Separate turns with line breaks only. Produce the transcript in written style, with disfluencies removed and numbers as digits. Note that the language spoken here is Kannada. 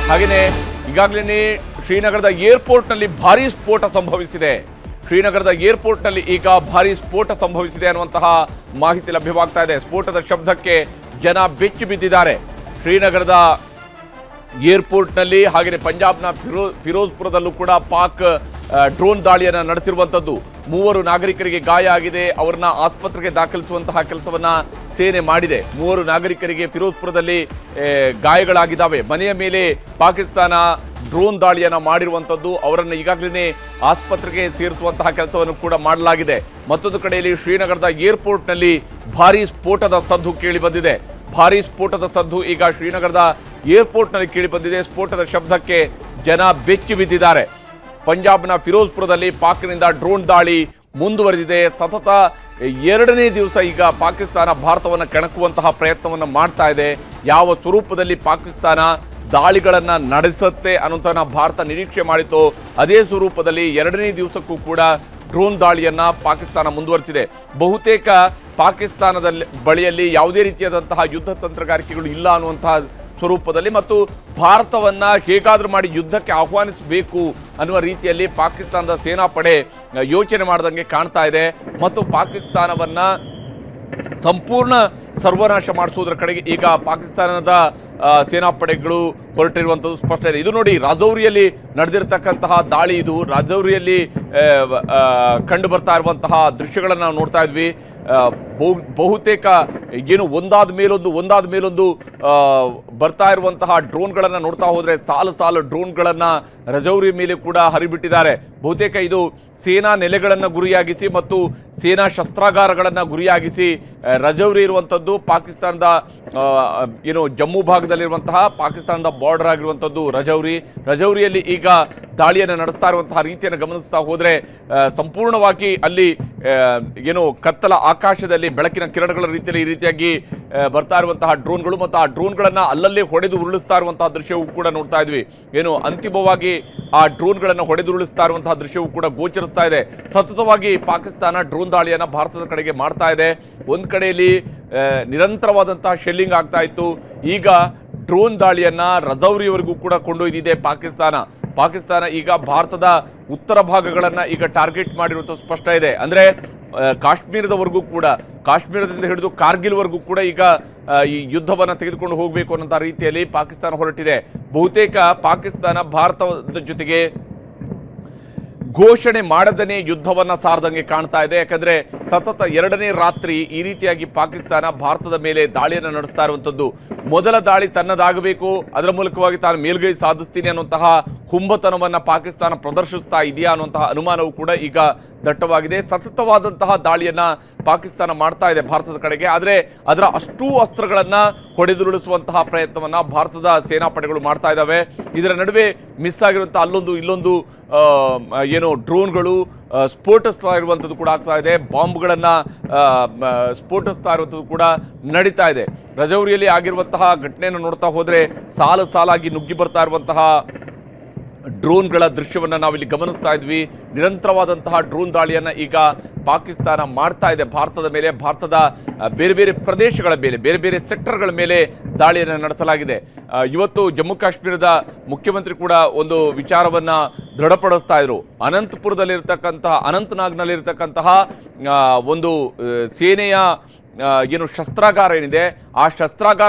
ಹಾಗೆಯೇ ಈಗಾಗಲೇ ಶ್ರೀನಗರದ ಏರ್ಪೋರ್ಟ್ನಲ್ಲಿ ಭಾರೀ ಸ್ಫೋಟ ಸಂಭವಿಸಿದೆ. ಶ್ರೀನಗರದ ಏರ್ಪೋರ್ಟ್ನಲ್ಲಿ ಈಗ ಭಾರೀ ಸ್ಫೋಟ ಸಂಭವಿಸಿದೆ ಅನ್ನುವಂತಹ ಮಾಹಿತಿ ಲಭ್ಯವಾಗ್ತಾ ಇದೆ. ಸ್ಫೋಟದ ಶಬ್ದಕ್ಕೆ ಜನ ಬೆಚ್ಚಿ ಬಿದ್ದಿದ್ದಾರೆ. ಶ್ರೀನಗರದ ಏರ್ಪೋರ್ಟ್ನಲ್ಲಿ ಹಾಗೆಯೇ ಪಂಜಾಬ್ನ ಫಿರೋಜ್ಪುರದಲ್ಲೂ ಕೂಡ ಪಾಕ್ ಡ್ರೋನ್ ದಾಳಿಯನ್ನು ನಡೆಸಿರುವಂಥದ್ದು. 3 ನಾಗರಿಕರಿಗೆ ಗಾಯ ಆಗಿದೆ. ಅವರನ್ನ ಆಸ್ಪತ್ರೆಗೆ ದಾಖಲಿಸುವಂತಹ ಕೆಲಸವನ್ನ ಸೇನೆ ಮಾಡಿದೆ. 3 ನಾಗರಿಕರಿಗೆ ಫಿರೋಜ್ಪುರದಲ್ಲಿ ಗಾಯಗಳಾಗಿದ್ದಾವೆ. ಮನೆಯ ಮೇಲೆ ಪಾಕಿಸ್ತಾನ ಡ್ರೋನ್ ದಾಳಿಯನ್ನು ಮಾಡಿರುವಂಥದ್ದು. ಅವರನ್ನು ಈಗಾಗಲೇ ಆಸ್ಪತ್ರೆಗೆ ಸೇರಿಸುವಂತಹ ಕೆಲಸವನ್ನು ಕೂಡ ಮಾಡಲಾಗಿದೆ. ಮತ್ತೊಂದು ಕಡೆಯಲ್ಲಿ ಶ್ರೀನಗರದ ಏರ್ಪೋರ್ಟ್ನಲ್ಲಿ ಭಾರೀ ಸ್ಫೋಟದ ಸದ್ದು ಕೇಳಿ ಬಂದಿದೆ. ಭಾರೀ ಸ್ಫೋಟದ ಸದ್ದು ಈಗ ಶ್ರೀನಗರದ ಏರ್ಪೋರ್ಟ್ನಲ್ಲಿ ಕೇಳಿ ಬಂದಿದೆ. ಸ್ಫೋಟದ ಶಬ್ದಕ್ಕೆ ಜನ ಬೆಚ್ಚಿ ಬಿದ್ದಿದ್ದಾರೆ. ಪಂಜಾಬ್ನ ಫಿರೋಜ್ಪುರದಲ್ಲಿ ಪಾಕ್ನಿಂದ ಡ್ರೋನ್ ದಾಳಿ ಮುಂದುವರೆದಿದೆ. ಸತತ 2ನೇ ದಿವಸ ಈಗ ಪಾಕಿಸ್ತಾನ ಭಾರತವನ್ನು ಕೆಣಕುವಂತಹ ಪ್ರಯತ್ನವನ್ನು ಮಾಡ್ತಾ ಇದೆ. ಯಾವ ಸ್ವರೂಪದಲ್ಲಿ ಪಾಕಿಸ್ತಾನ ದಾಳಿಗಳನ್ನು ನಡೆಸುತ್ತೆ ಅನ್ನೋಂಥ ಭಾರತ ನಿರೀಕ್ಷೆ ಮಾಡಿತ್ತು, ಅದೇ ಸ್ವರೂಪದಲ್ಲಿ 2ನೇ ದಿವಸಕ್ಕೂ ಕೂಡ ಡ್ರೋನ್ ದಾಳಿಯನ್ನು ಪಾಕಿಸ್ತಾನ ಮುಂದುವರಿಸಿದೆ. ಬಹುತೇಕ ಪಾಕಿಸ್ತಾನದ ಬಳಿಯಲ್ಲಿ ಯಾವುದೇ ರೀತಿಯಾದಂತಹ ಯುದ್ಧ ತಂತ್ರಗಾರಿಕೆಗಳು ಇಲ್ಲ ಅನ್ನುವಂತಹ ಸ್ವರೂಪದಲ್ಲಿ ಮತ್ತು ಭಾರತವನ್ನು ಹೇಗಾದರೂ ಮಾಡಿ ಯುದ್ಧಕ್ಕೆ ಆಹ್ವಾನಿಸಬೇಕು ಅನ್ನುವ ರೀತಿಯಲ್ಲಿ ಪಾಕಿಸ್ತಾನದ ಸೇನಾಪಡೆ ಯೋಚನೆ ಮಾಡ್ದಂಗೆ ಕಾಣ್ತಾ ಇದೆ. ಮತ್ತು ಪಾಕಿಸ್ತಾನವನ್ನು ಸಂಪೂರ್ಣ ಸರ್ವನಾಶ ಮಾಡಿಸೋದ್ರ ಕಡೆಗೆ ಈಗ ಪಾಕಿಸ್ತಾನದ ಸೇನಾಪಡೆಗಳು ಹೊರಟಿರುವಂಥದ್ದು ಸ್ಪಷ್ಟ ಇದೆ. ಇದು ನೋಡಿ, ರಾಜೌರಿಯಲ್ಲಿ ನಡೆದಿರ್ತಕ್ಕಂತಹ ದಾಳಿ ಇದು. ರಾಜೌರಿಯಲ್ಲಿ ಕಂಡು ಬರ್ತಾ ಇರುವಂತಹ ದೃಶ್ಯಗಳನ್ನು ನಾವು ನೋಡ್ತಾ ಇದ್ವಿ. ಬಹುತೇಕ ಏನು ಒಂದಾದ ಮೇಲೊಂದು ಬರ್ತಾ ಇರುವಂತಹ ಡ್ರೋನ್ಗಳನ್ನು ನೋಡ್ತಾ ಹೋದರೆ ಸಾಲು ಡ್ರೋನ್ಗಳನ್ನು ರಜೌರಿ ಮೇಲೆ ಕೂಡ ಹರಿಬಿಟ್ಟಿದ್ದಾರೆ. ಬಹುತೇಕ ಇದು ಸೇನಾ ನೆಲೆಗಳನ್ನು ಗುರಿಯಾಗಿಸಿ ಮತ್ತು ಸೇನಾ ಶಸ್ತ್ರಾಗಾರಗಳನ್ನು ಗುರಿಯಾಗಿಸಿ ರಜೌರಿ ಇರುವಂಥದ್ದು ಪಾಕಿಸ್ತಾನದ ಏನು ಜಮ್ಮು ಭಾಗದಲ್ಲಿರುವಂತಹ ಪಾಕಿಸ್ತಾನದ ಬಾರ್ಡರ್ ಆಗಿರುವಂಥದ್ದು ರಜೌರಿಯಲ್ಲಿ ಈಗ ದಾಳಿಯನ್ನು ನಡೆಸ್ತಾ ಇರುವಂತಹ ರೀತಿಯನ್ನು ಗಮನಿಸ್ತಾ ಹೋದರೆ ಸಂಪೂರ್ಣವಾಗಿ ಅಲ್ಲಿ ಏನು ಕತ್ತಲ ಆಕಾಶದಲ್ಲಿ ಬೆಳಕಿನ ಕಿರಣಗಳ ರೀತಿಯಲ್ಲಿ ಈ ರೀತಿಯಾಗಿ ಬರ್ತಾ ಇರುವಂತಹ ಡ್ರೋನ್ಗಳು ಮತ್ತು ಆ ಡ್ರೋನ್ಗಳನ್ನು ಅಲ್ಲಲ್ಲಿ ಹೊಡೆದು ಉರುಳಿಸ್ತಾ ಇರುವಂತಹ ದೃಶ್ಯವೂ ಕೂಡ ನೋಡ್ತಾ ಇದ್ವಿ. ಏನು ಅಂತಿಮವಾಗಿ ಆ ಡ್ರೋನ್ಗಳನ್ನು ಹೊಡೆದು ಉರುಳಿಸ್ತಾ ಇರುವಂತಹ ದೃಶ್ಯವೂ ಕೂಡ ಗೋಚರಿಸ್ತಾ ಇದೆ. ಸತತವಾಗಿ ಪಾಕಿಸ್ತಾನ ಡ್ರೋನ್ ದಾಳಿಯನ್ನು ಭಾರತದ ಕಡೆಗೆ ಮಾಡ್ತಾ ಇದೆ. ಒಂದು ಕಡೆಯಲ್ಲಿ ನಿರಂತರವಾದಂತಹ ಶೆಲ್ಲಿಂಗ್ ಆಗ್ತಾ ಇತ್ತು. ಈಗ ಡ್ರೋನ್ ದಾಳಿಯನ್ನು ರಜೌರಿಯವರೆಗೂ ಕೂಡ ಕೊಂಡೊಯ್ದಿದೆ ಪಾಕಿಸ್ತಾನ ಈಗ ಭಾರತದ ಉತ್ತರ ಭಾಗಗಳನ್ನು ಈಗ ಟಾರ್ಗೆಟ್ ಮಾಡಿರುವಂಥ ಸ್ಪಷ್ಟ ಇದೆ. ಅಂದರೆ ಕಾಶ್ಮೀರದವರೆಗೂ ಕೂಡ, ಕಾಶ್ಮೀರದಿಂದ ಹಿಡಿದು ಕಾರ್ಗಿಲ್ವರೆಗೂ ಕೂಡ ಈಗ ಈ ಯುದ್ಧವನ್ನು ತೆಗೆದುಕೊಂಡು ಹೋಗಬೇಕು ಅನ್ನೋಂಥ ರೀತಿಯಲ್ಲಿ ಪಾಕಿಸ್ತಾನ ಹೊರಟಿದೆ. ಬಹುತೇಕ ಪಾಕಿಸ್ತಾನ ಭಾರತದ ಜೊತೆಗೆ ಘೋಷಣೆ ಮಾಡದನೇ ಯುದ್ಧವನ್ನು ಸಾರದಂಗೆ ಕಾಣ್ತಾ ಇದೆ. ಯಾಕಂದರೆ ಸತತ 2ನೇ ರಾತ್ರಿ ಈ ರೀತಿಯಾಗಿ ಪಾಕಿಸ್ತಾನ ಭಾರತದ ಮೇಲೆ ದಾಳಿಯನ್ನು ನಡೆಸ್ತಾ ಇರುವಂಥದ್ದು. ಮೊದಲ ದಾಳಿ ತನ್ನದಾಗಬೇಕು, ಅದರ ಮೂಲಕವಾಗಿ ತಾನು ಮೇಲ್ಗೈ ಸಾಧಿಸ್ತೀನಿ ಅನ್ನುವಂತಹ ಹುಂಬತನವನ್ನು ಪಾಕಿಸ್ತಾನ ಪ್ರದರ್ಶಿಸ್ತಾ ಇದೆಯಾ ಅನ್ನುವಂತಹ ಅನುಮಾನವೂ ಕೂಡ ಈಗ ದಟ್ಟವಾಗಿದೆ. ಸತತವಾದಂತಹ ದಾಳಿಯನ್ನು ಪಾಕಿಸ್ತಾನ ಮಾಡ್ತಾ ಇದೆ ಭಾರತದ ಕಡೆಗೆ. ಆದರೆ ಅದರ ಅಷ್ಟೂ ಅಸ್ತ್ರಗಳನ್ನು ಹೊಡೆದುರುಳಿಸುವಂತಹ ಪ್ರಯತ್ನವನ್ನು ಭಾರತದ ಸೇನಾಪಡೆಗಳು ಮಾಡ್ತಾ ಇದ್ದಾವೆ. ಇದರ ನಡುವೆ ಮಿಸ್ ಆಗಿರುವಂಥ ಅಲ್ಲೊಂದು ಇಲ್ಲೊಂದು ಏನು ಡ್ರೋನ್ಗಳು ಸ್ಫೋಟಿಸ್ತಾ ಇರುವಂಥದ್ದು ಕೂಡ ಆಗ್ತಾ ಇದೆ. ಬಾಂಬ್ಗಳನ್ನು ಸ್ಫೋಟಿಸ್ತಾ ಇರುವಂಥದ್ದು ಕೂಡ ನಡೀತಾ ಇದೆ. ರಜೌರಿಯಲ್ಲಿ ಆಗಿರುವಂತಹ ಘಟನೆಯನ್ನು ನೋಡ್ತಾ ಹೋದರೆ ಸಾಲಾಗಿ ನುಗ್ಗಿ ಬರ್ತಾ ಇರುವಂತಹ ಡ್ರೋನ್ಗಳ ದೃಶ್ಯವನ್ನು ನಾವಿಲ್ಲಿ ಗಮನಿಸ್ತಾ ಇದ್ವಿ. ನಿರಂತರವಾದಂತಹ ಡ್ರೋನ್ ದಾಳಿಯನ್ನು ಈಗ ಪಾಕಿಸ್ತಾನ ಮಾಡ್ತಾ ಇದೆ ಭಾರತದ ಮೇಲೆ. ಭಾರತದ ಬೇರೆ ಪ್ರದೇಶಗಳ ಮೇಲೆ, ಬೇರೆ ಸೆಕ್ಟರ್ಗಳ ಮೇಲೆ ದಾಳಿಯನ್ನು ನಡೆಸಲಾಗಿದೆ. ಇವತ್ತು ಜಮ್ಮು ಕಾಶ್ಮೀರದ ಮುಖ್ಯಮಂತ್ರಿ ಕೂಡ ಒಂದು ವಿಚಾರವನ್ನು ದೃಢಪಡಿಸ್ತಾ ಇದ್ರು. ಅನಂತನಾಗ್ನಲ್ಲಿರ್ತಕ್ಕಂತಹ ಒಂದು ಸೇನೆಯ ಏನು ಶಸ್ತ್ರಾಗಾರ ಏನಿದೆ, ಆ ಶಸ್ತ್ರಾಗಾರ